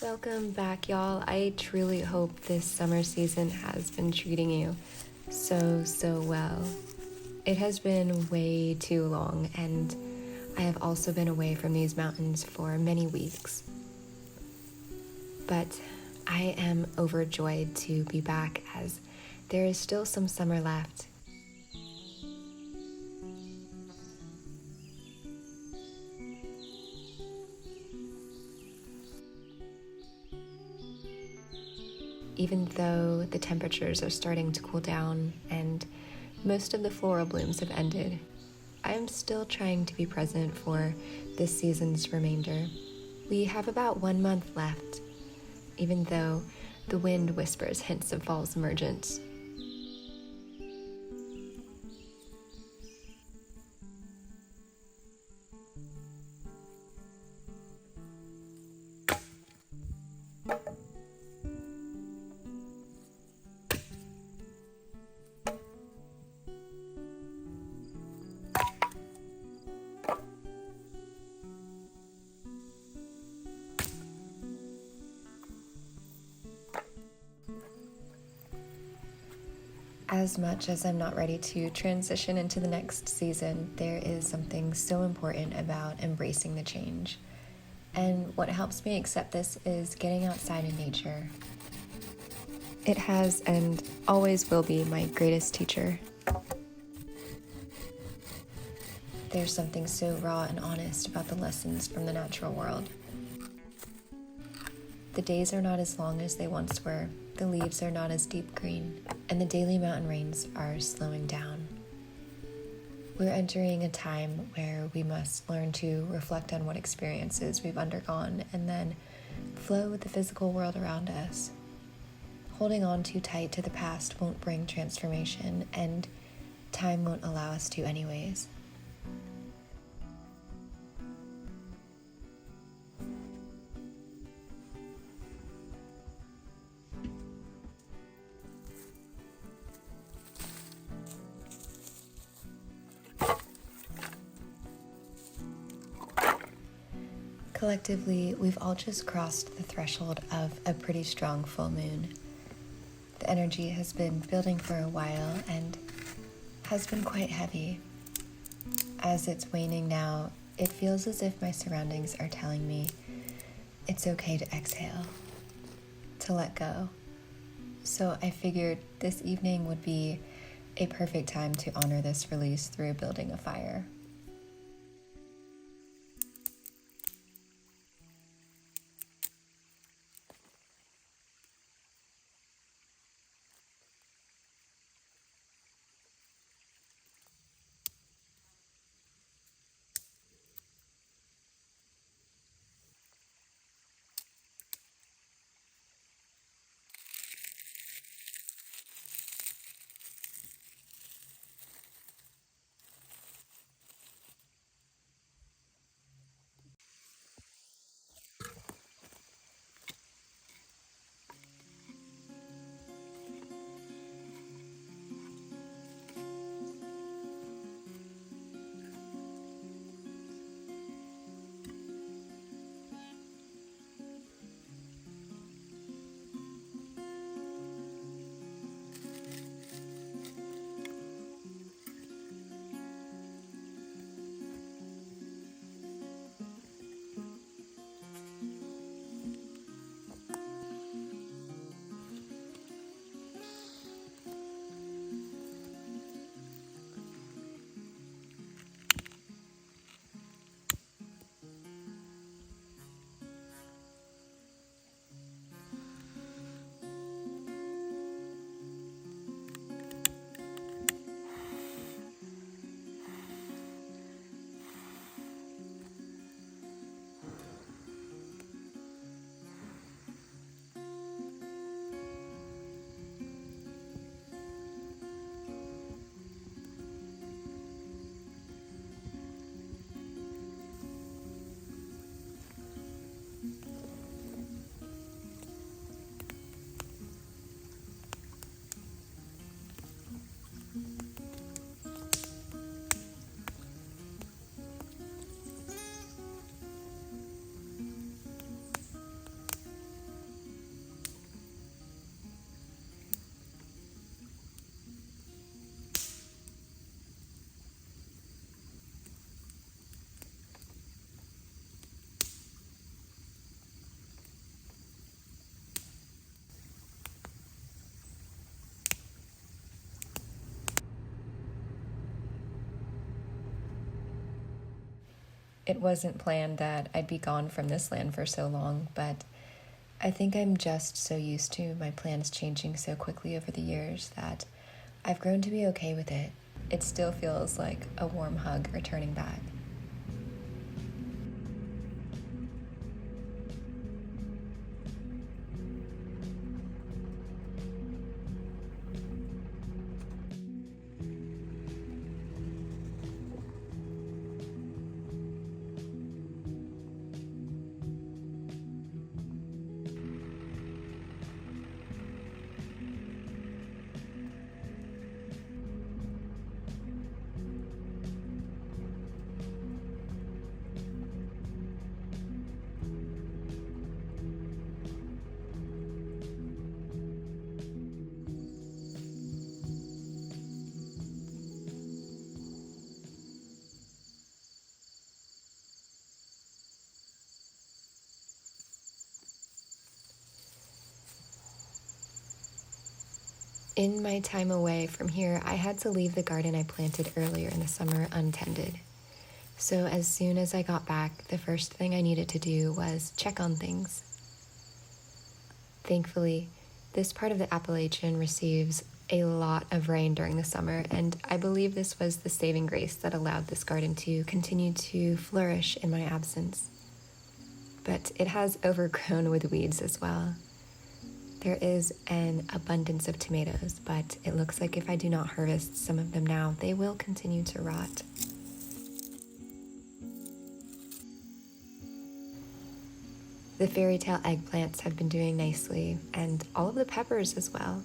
Welcome back, y'all. I truly hope this summer season has been treating you so well. It has been way too long, and I have also been away from these mountains for many weeks. But I am overjoyed to be back as there is still some summer left. Even though the temperatures are starting to cool down and most of the floral blooms have ended, I am still trying to be present for this season's remainder. We have about 1 month left, even though the wind whispers hints of fall's emergence. As much as I'm not ready to transition into the next season, there is something so important about embracing the change. And what helps me accept this is getting outside in nature. It has and always will be my greatest teacher. There's something so raw and honest about the lessons from the natural world. The days are not as long as they once were, the leaves are not as deep green, and the daily mountain rains are slowing down. We're entering a time where we must learn to reflect on what experiences we've undergone and then flow with the physical world around us. Holding on too tight to the past won't bring transformation, and time won't allow us to anyways. Collectively, we've all just crossed the threshold of a pretty strong full moon. The energy has been building for a while and has been quite heavy. As it's waning now, it feels as if my surroundings are telling me it's okay to exhale, to let go. So I figured this evening would be a perfect time to honor this release through building a fire. It wasn't planned that I'd be gone from this land for so long, but I think I'm just so used to my plans changing so quickly over the years that I've grown to be okay with it. It still feels like a warm hug returning back. In my time away from here, I had to leave the garden I planted earlier in the summer untended. So as soon as I got back, the first thing I needed to do was check on things. Thankfully, this part of the Appalachian receives a lot of rain during the summer, and I believe this was the saving grace that allowed this garden to continue to flourish in my absence. But it has overgrown with weeds as well. There is an abundance of tomatoes, but it looks like if I do not harvest some of them now, they will continue to rot. The fairy tale eggplants have been doing nicely, and all of the peppers as well.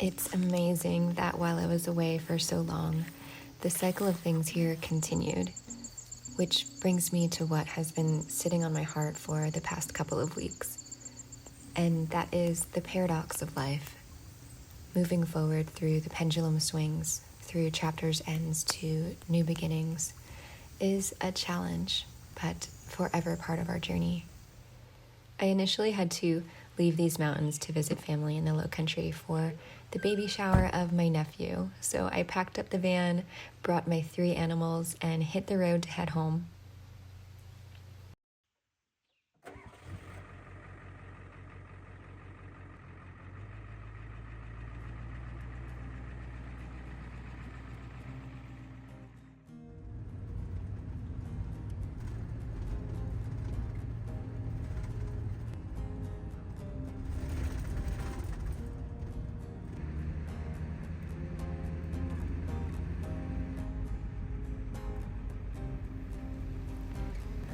It's amazing that while I was away for so long, the cycle of things here continued, which brings me to what has been sitting on my heart for the past couple of weeks, and that is the paradox of life. Moving forward through the pendulum swings, through chapters' ends to new beginnings, is a challenge, but forever part of our journey. I initially had to leave these mountains to visit family in the Low Country for the baby shower of my nephew, so I packed up the van, brought my 3 animals, and hit the road to head home.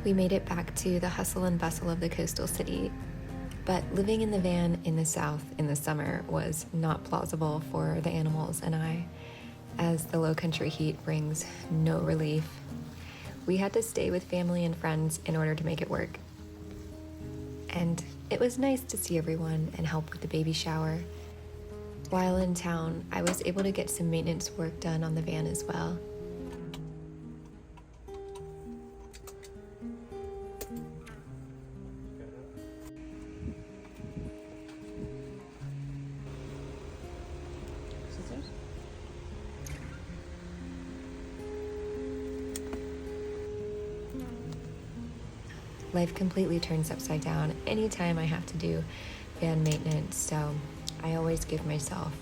We made it back to the hustle and bustle of the coastal city, but living in the van in the south in the summer was not plausible for the animals and I, as the low country heat brings no relief. We had to stay with family and friends in order to make it work. And it was nice to see everyone and help with the baby shower. While in town, I was able to get some maintenance work done on the van as well. Life completely turns upside down anytime I have to do van maintenance, so I always give myself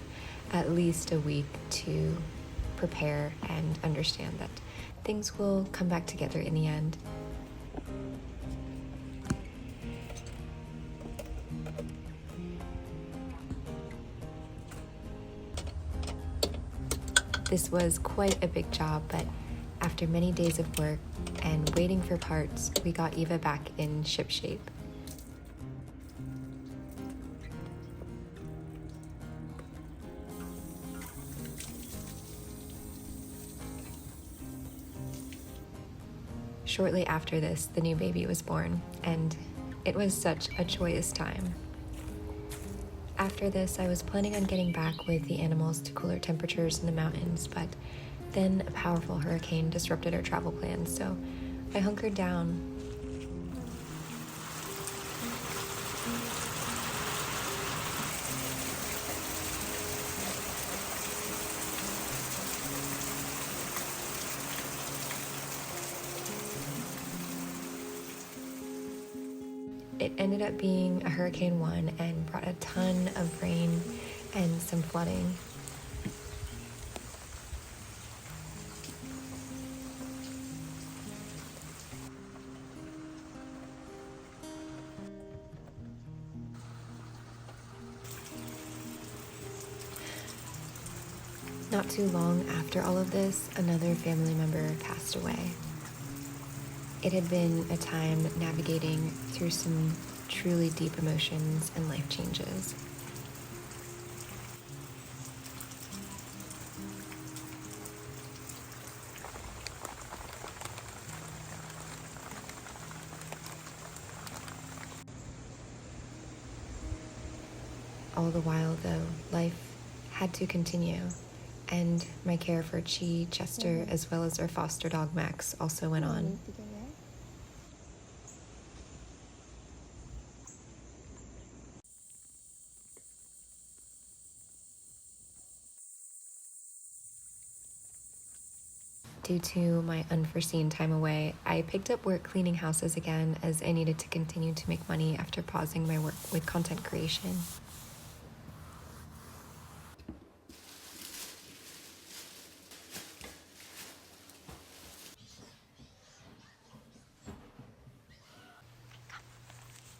at least a week to prepare and understand that things will come back together in the end. This was quite a big job, but after many days of work and waiting for parts, we got Eva back in shipshape. Shortly after this, the new baby was born, and it was such a joyous time. After this, I was planning on getting back with the animals to cooler temperatures in the mountains, but then a powerful hurricane disrupted our travel plans, so I hunkered down. It ended up being a Hurricane 1 and brought a ton of rain and some flooding. Not too long after all of this, another family member passed away. It had been a time navigating through some truly deep emotions and life changes. All the while, though, life had to continue, and my care for Chi, Chester, as well as our foster dog Max also went on. Due to my unforeseen time away, I picked up work cleaning houses again as I needed to continue to make money after pausing my work with content creation.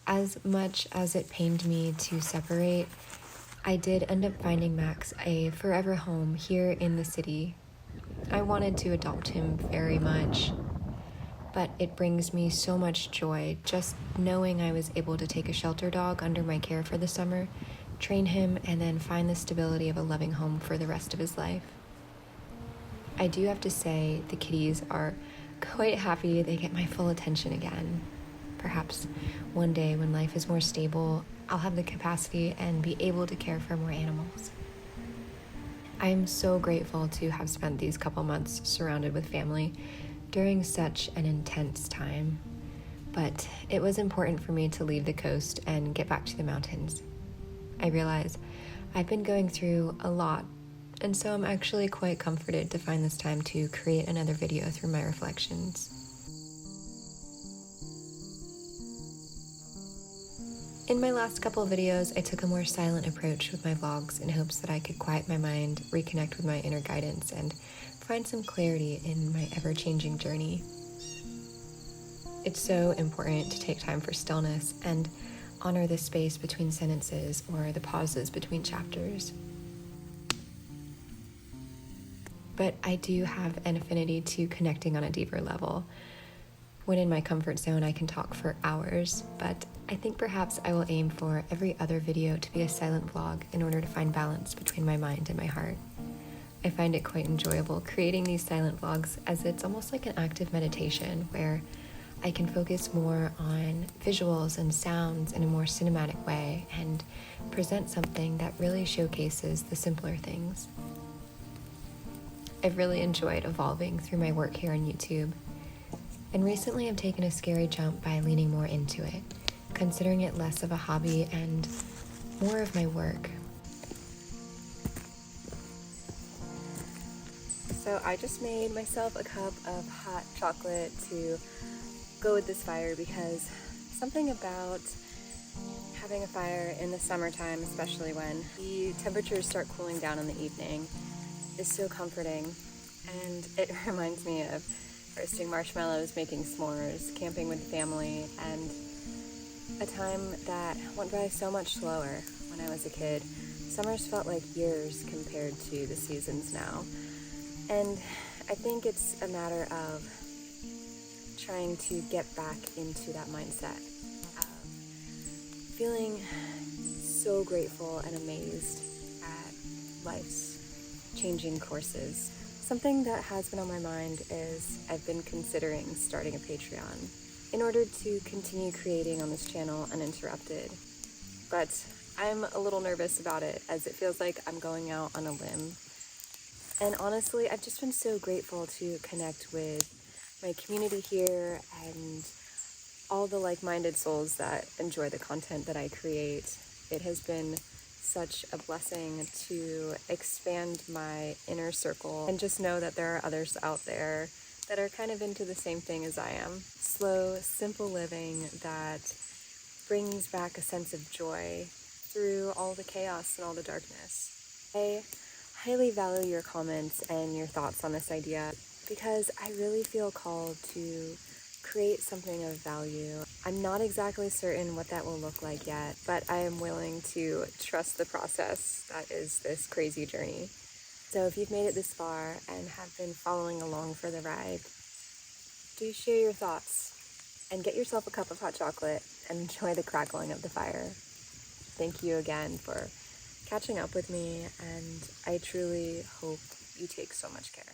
As much as it pained me to separate, I did end up finding Max a forever home here in the city. I wanted to adopt him very much, but it brings me so much joy just knowing I was able to take a shelter dog under my care for the summer, train him, and then find the stability of a loving home for the rest of his life. I do have to say the kitties are quite happy they get my full attention again. Perhaps one day when life is more stable, I'll have the capacity and be able to care for more animals. I'm so grateful to have spent these couple months surrounded with family during such an intense time, but it was important for me to leave the coast and get back to the mountains. I realize I've been going through a lot, and so I'm actually quite comforted to find this time to create another video through my reflections. In my last couple videos, I took a more silent approach with my vlogs in hopes that I could quiet my mind, reconnect with my inner guidance, and find some clarity in my ever-changing journey. It's so important to take time for stillness and honor the space between sentences or the pauses between chapters. But I do have an affinity to connecting on a deeper level. When in my comfort zone, I can talk for hours, but I think perhaps I will aim for every other video to be a silent vlog in order to find balance between my mind and my heart. I find it quite enjoyable creating these silent vlogs, as it's almost like an active meditation where I can focus more on visuals and sounds in a more cinematic way and present something that really showcases the simpler things. I've really enjoyed evolving through my work here on YouTube. And recently I've taken a scary jump by leaning more into it, considering it less of a hobby and more of my work. So I just made myself a cup of hot chocolate to go with this fire, because something about having a fire in the summertime, especially when the temperatures start cooling down in the evening, is so comforting. And it reminds me of roasting marshmallows, making s'mores, camping with the family, and a time that went by so much slower when I was a kid. Summers felt like years compared to the seasons now. And I think it's a matter of trying to get back into that mindset of feeling so grateful and amazed at life's changing courses. Something that has been on my mind is I've been considering starting a Patreon in order to continue creating on this channel uninterrupted. But I'm a little nervous about it, as it feels like I'm going out on a limb. And honestly, I've just been so grateful to connect with my community here and all the like-minded souls that enjoy the content that I create. It has been such a blessing to expand my inner circle and just know that there are others out there that are kind of into the same thing as I am. Slow, simple living that brings back a sense of joy through all the chaos and all the darkness. I highly value your comments and your thoughts on this idea, because I really feel called to create something of value. I'm not exactly certain what that will look like yet, but I am willing to trust the process that is this crazy journey. So if you've made it this far and have been following along for the ride, do share your thoughts and get yourself a cup of hot chocolate and enjoy the crackling of the fire. Thank you again for catching up with me, and I truly hope you take so much care.